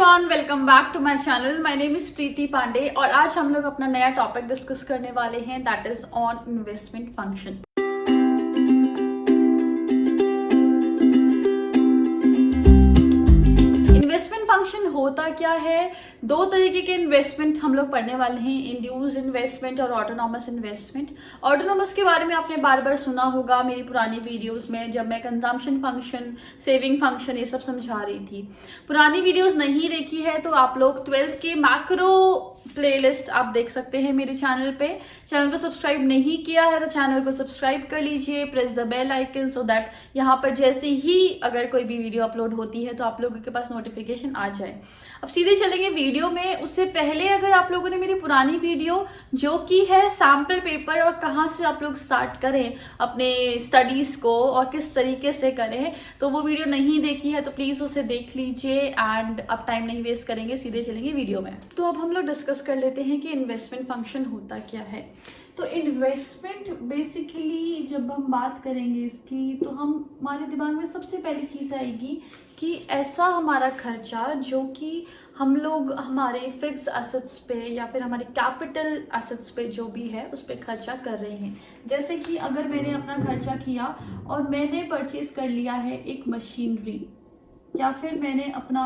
Everyone, welcome back to my channel. My name is Preeti Pandey और आज हम लोग अपना नया टॉपिक डिस्कस करने वाले हैं, that is on investment function. Investment function होता क्या है? दो तरीके के इन्वेस्टमेंट हम लोग पढ़ने वाले हैं, इंड्यूस इन्वेस्टमेंट और ऑटोनॉमस इन्वेस्टमेंट। ऑटोनॉमस के बारे में आपने बार बार सुना होगा मेरी पुरानी वीडियोस में, जब मैं कंजम्पशन फंक्शन, सेविंग फंक्शन ये सब समझा रही थी। पुरानी वीडियोस नहीं देखी है तो आप लोग 12th के मैक्रो प्लेलिस्ट आप देख सकते हैं मेरे चैनल पे। चैनल को सब्सक्राइब नहीं किया है तो चैनल को सब्सक्राइब कर लीजिए, press the bell icon so that यहाँ पर जैसे ही अगर कोई भी वीडियो अपलोड होती है तो आप लोगों के पास नोटिफिकेशन आ जाए। अब सीधे चलेंगे वीडियो में। उससे पहले अगर आप लोगों ने मेरी पुरानी वीडियो जो कि है सैम्पल पेपर और कहाँ से आप लोग स्टार्ट करें अपने स्टडीज को और किस तरीके से करें, तो वो वीडियो नहीं देखी है तो प्लीज उसे देख लीजिए। एंड अब टाइम नहीं वेस्ट करेंगे, सीधे चलेंगे वीडियो में। तो अब हम लोग डिस्कस कर लेते हैं कि इन्वेस्टमेंट फंक्शन होता क्या है। तो इन्वेस्टमेंट बेसिकली जब हम बात करेंगे इसकी तो हमारे दिमाग में सबसे पहली चीज आएगी कि ऐसा हमारा खर्चा जो कि हम लोग हमारे फिक्स एसेट्स पे या फिर हमारे कैपिटल एसेट्स पे जो भी है उस पर खर्चा कर रहे हैं। जैसे कि अगर मैंने अपना खर्चा किया और मैंने परचेज कर लिया है एक मशीनरी, या फिर मैंने अपना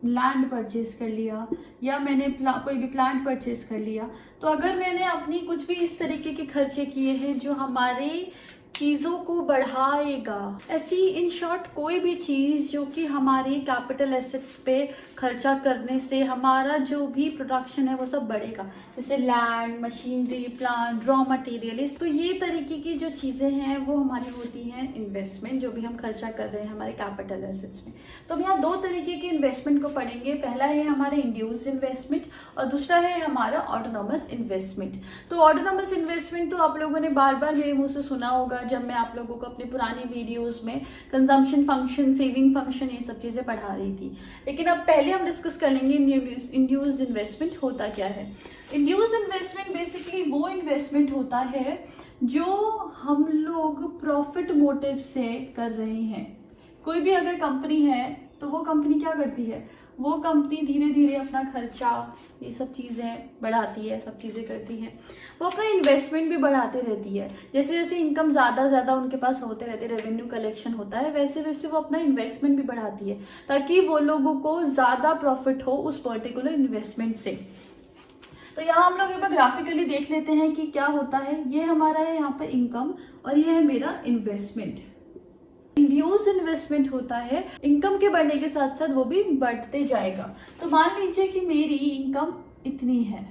लैंड परचेज कर लिया, या मैंने कोई भी प्लांट परचेज कर लिया, तो अगर मैंने अपनी कुछ भी इस तरीके के खर्चे किए हैं जो हमारी चीजों को बढ़ाएगा, ऐसी इन शॉर्ट कोई भी चीज जो कि हमारी कैपिटल एसेट्स पे खर्चा करने से हमारा जो भी प्रोडक्शन है वो सब बढ़ेगा, जैसे land, machinery, plant, raw material, तो ये तरीके की जो चीजें हैं वो हमारी होती हैं इन्वेस्टमेंट, जो भी हम खर्चा कर रहे हैं हमारे कैपिटल एसेट्स में। तो हम यहाँ दो तरीके के इन्वेस्टमेंट को पढ़ेंगे। पहला है हमारा इंड्यूस इन्वेस्टमेंट और दूसरा है हमारा ऑटोनॉमस इन्वेस्टमेंट। तो ऑटोनॉमस इन्वेस्टमेंट तो आप लोगों ने बार बार मेरे मुंह से सुना होगा जब मैं आप लोगों को अपनी पुरानी वीडियोस में कंजम्पशन फंक्शन, सेविंग फंक्शन ये सब चीजें पढ़ा रही थी। लेकिन अब पहले हम डिस्कस कर लेंगे इंड्यूस्ड इन्वेस्टमेंट होता क्या है। इंड्यूस्ड इन्वेस्टमेंट बेसिकली वो इन्वेस्टमेंट होता है जो हम लोग प्रॉफिट मोटिव से कर रहे हैं। कोई भी अगर कंपनी है तो वो कंपनी क्या करती है, वो कंपनी धीरे धीरे अपना खर्चा ये सब चीज़ें बढ़ाती है, सब चीज़ें करती है, वो अपना इन्वेस्टमेंट भी बढ़ाते रहती है। जैसे जैसे इनकम ज़्यादा उनके पास होते रहते, रेवेन्यू कलेक्शन होता है, वैसे वैसे वो अपना इन्वेस्टमेंट भी बढ़ाती है ताकि वो लोगों को ज़्यादा प्रॉफिट हो उस पर्टिकुलर इन्वेस्टमेंट से। तो यहाँ हम लोग एक बार ग्राफिकली देख लेते हैं कि क्या होता है। ये हमारा है यहाँ पर इनकम और ये है मेरा इन्वेस्टमेंट। इंड्यूस इन्वेस्टमेंट होता है इनकम के बढ़ने के साथ साथ वो भी बढ़ते जाएगा। तो मान लीजिए कि मेरी इनकम इतनी है,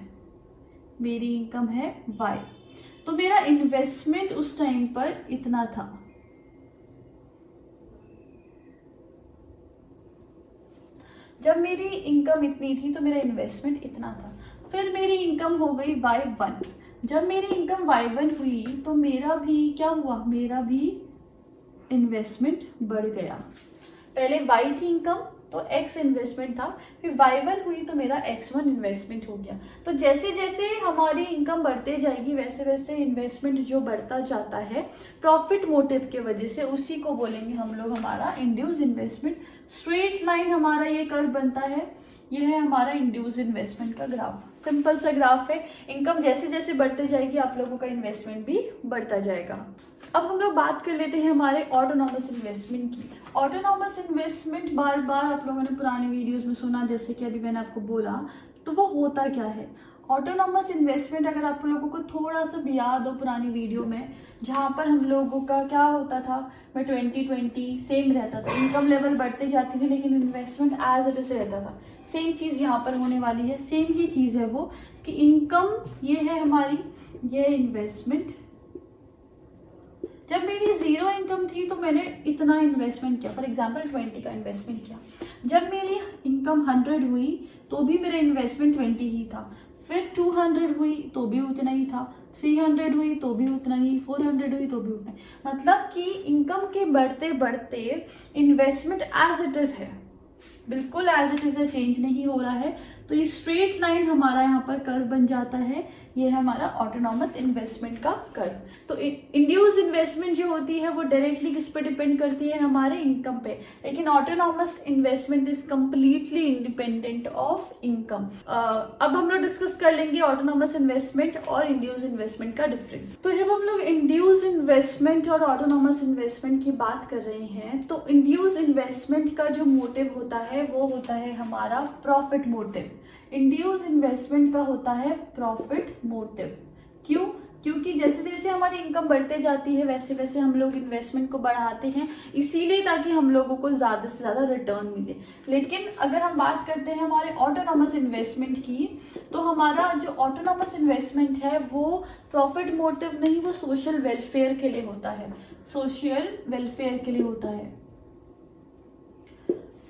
मेरी इनकम है Y, तो मेरा इन्वेस्टमेंट उस टाइम पर इतना था। जब मेरी इनकम इतनी थी तो मेरा इन्वेस्टमेंट इतना था। फिर मेरी इनकम हो गई Y1। जब मेरी इनकम Y1 हुई तो मेरा भी क्या हुआ, मेरा भी इन्वेस्टमेंट बढ़ गया। पहले Y थी इनकम तो X इन्वेस्टमेंट था, फिर Y1 हुई तो मेरा X1 इन्वेस्टमेंट हो गया। तो जैसे जैसे हमारी इनकम बढ़ते जाएगी वैसे वैसे इन्वेस्टमेंट जो बढ़ता जाता है प्रॉफिट मोटिव के वजह से, उसी को बोलेंगे हम लोग हमारा इंड्यूस इन्वेस्टमेंट। स्ट्रेट लाइन हमारा ये कर्व बनता है, ये है हमारा इंड्यूस इन्वेस्टमेंट का ग्राफ। सिंपल सा ग्राफ है, इनकम जैसे जैसे बढ़ते जाएगी आप लोगों का इन्वेस्टमेंट भी बढ़ता जाएगा। अब हम लोग बात कर लेते हैं हमारे ऑटोनॉमस इन्वेस्टमेंट की। ऑटोनॉमस इन्वेस्टमेंट बार बार आप लोगों ने पुरानी वीडियोस में सुना, जैसे कि अभी मैंने आपको बोला, तो वो होता क्या है। ऑटोनॉमस इन्वेस्टमेंट अगर आप लोगों को थोड़ा सा भी याद हो पुरानी वीडियो में, जहाँ पर हम लोगों का क्या होता था, मैं 2020 सेम रहता था, इनकम लेवल बढ़ते जाती थी लेकिन इन्वेस्टमेंट एज इट इज रहता था। सेम चीज़ यहाँ पर होने वाली है, सेम ही चीज़ है वो कि इनकम ये है हमारी, ये इन्वेस्टमेंट। जब मेरी 0 इनकम थी तो मैंने इतना इन्वेस्टमेंट किया, फॉर एग्जांपल 20 का इन्वेस्टमेंट किया। जब मेरी इनकम 100 हुई तो भी मेरा इन्वेस्टमेंट 20 ही था। फिर 200 हुई तो भी उतना ही था, 300 हुई तो भी उतना ही, 400 हुई तो भी उतना ही। मतलब कि इनकम के बढ़ते बढ़ते इन्वेस्टमेंट एज इट इज है, बिल्कुल एज इट इज है, चेंज नहीं हो रहा है। तो ये स्ट्रेट लाइन हमारा यहाँ पर कर्व बन जाता है, ये है हमारा ऑटोनॉमस इन्वेस्टमेंट का कर्व। तो इंड्यूस इन्वेस्टमेंट जो होती है वो डायरेक्टली किस पे डिपेंड करती है, हमारे इनकम पे, लेकिन autonomous investment is completely independent of income. अब हम लोग डिस्कस कर लेंगे ऑटोनॉमस इन्वेस्टमेंट और इंड्यूस इन्वेस्टमेंट का डिफरेंस। तो जब हम लोग इंड्यूस इन्वेस्टमेंट और ऑटोनॉमस इन्वेस्टमेंट की बात कर रहे हैं तो इंड्यूस इन्वेस्टमेंट का जो मोटिव होता है वो होता है हमारा प्रॉफिट मोटिव। इंड्यूस इन्वेस्टमेंट का होता है प्रॉफिट मोटिव। क्यों? क्योंकि जैसे जैसे हमारी इनकम बढ़ते जाती है वैसे वैसे हम लोग इन्वेस्टमेंट को बढ़ाते हैं, इसीलिए ताकि हम लोगों को ज्यादा से ज्यादा रिटर्न मिले। लेकिन अगर हम बात करते हैं हमारे ऑटोनॉमस इन्वेस्टमेंट की, तो हमारा जो ऑटोनॉमस इन्वेस्टमेंट है वो प्रॉफिट मोटिव नहीं, वो सोशल वेलफेयर के लिए होता है, सोशल वेलफेयर के लिए होता है।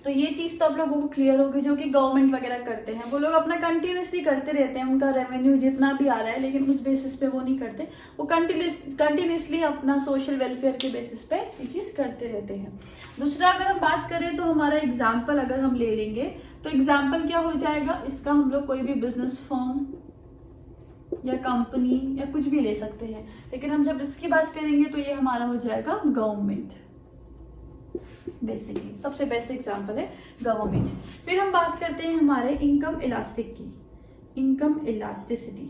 तो ये चीज तो आप लोगों को क्लियर होगी। जो कि गवर्नमेंट वगैरह करते हैं वो लोग अपना कंटिन्यूसली करते रहते हैं, उनका रेवेन्यू जितना भी आ रहा है, लेकिन उस बेसिस पे वो नहीं करते, वो कंटिन्यूसली अपना सोशल वेलफेयर के बेसिस पे ये चीज करते रहते हैं। दूसरा अगर हम बात करें तो हमारा एग्जाम्पल अगर हम ले लेंगे तो एग्जाम्पल क्या हो जाएगा इसका, हम लोग कोई भी बिजनेस फर्म या कंपनी या कुछ भी ले सकते हैं, लेकिन हम जब इसकी बात करेंगे तो ये हमारा हो जाएगा गवर्नमेंट। बेसिकली सबसे बेस्ट एग्जांपल है गवर्नमेंट। फिर हम बात करते हैं हमारे इनकम इलास्टिक की, इनकम इलास्टिसिटी।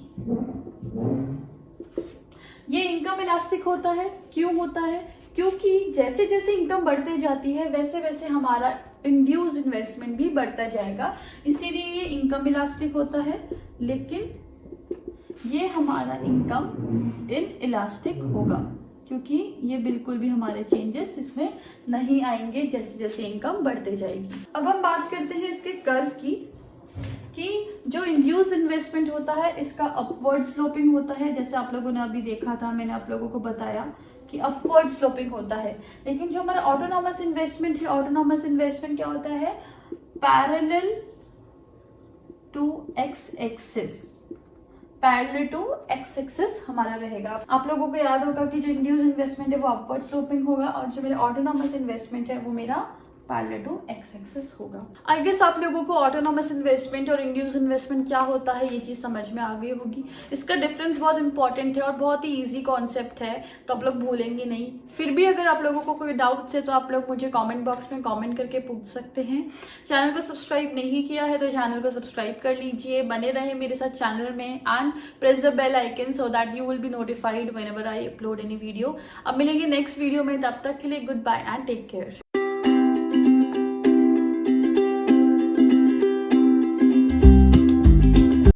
ये इनकम इलास्टिक होता है, क्यों होता है? क्योंकि जैसे जैसे इनकम बढ़ते जाती है वैसे वैसे हमारा इंड्यूस इन्वेस्टमेंट भी बढ़ता जाएगा, इसीलिए ये इनकम इलास्टिक होता है। लेकिन ये हमारा इनकम इन इलास्टिक होगा, क्योंकि ये बिल्कुल भी हमारे चेंजेस इसमें नहीं आएंगे जैसे जैसे इनकम बढ़ते जाएगी। अब हम बात करते हैं इसके कर्व की, कि जो इंड्यूस इन्वेस्टमेंट होता है इसका अपवर्ड स्लोपिंग होता है, जैसे आप लोगों ने अभी देखा था, मैंने आप लोगों को बताया कि अपवर्ड स्लोपिंग होता है। लेकिन जो हमारा ऑटोनॉमस इन्वेस्टमेंट है, ऑटोनॉमस इन्वेस्टमेंट क्या होता है, parallel to x axis, parallel to x axis हमारा रहेगा। आप लोगों को याद होगा कि जो इंड्यूस इन्वेस्टमेंट है वो अपवर्ड स्लोपिंग होगा और जो मेरा ऑटोनॉमस इन्वेस्टमेंट है वो मेरा पैरेलल टू एक्स एक्सिस होगा। आई गेस आप लोगों को ऑटोनॉमस इन्वेस्टमेंट और इंड्यूस इन्वेस्टमेंट क्या होता है ये चीज समझ में आ गई होगी। इसका डिफरेंस बहुत इंपॉर्टेंट है और बहुत ही इजी कॉन्सेप्ट है, तो आप लोग भूलेंगे नहीं। फिर भी अगर आप लोगों को कोई डाउट्स है तो आप लोग मुझे कमेंट बॉक्स में कमेंट करके पूछ सकते हैं। चैनल को सब्सक्राइब नहीं किया है तो चैनल को सब्सक्राइब कर लीजिए, बने रहे मेरे साथ चैनल में and press the bell icon so that you will be notified whenever I upload any video. अब मिलेंगे नेक्स्ट वीडियो में, तब तक के लिए good bye and take care.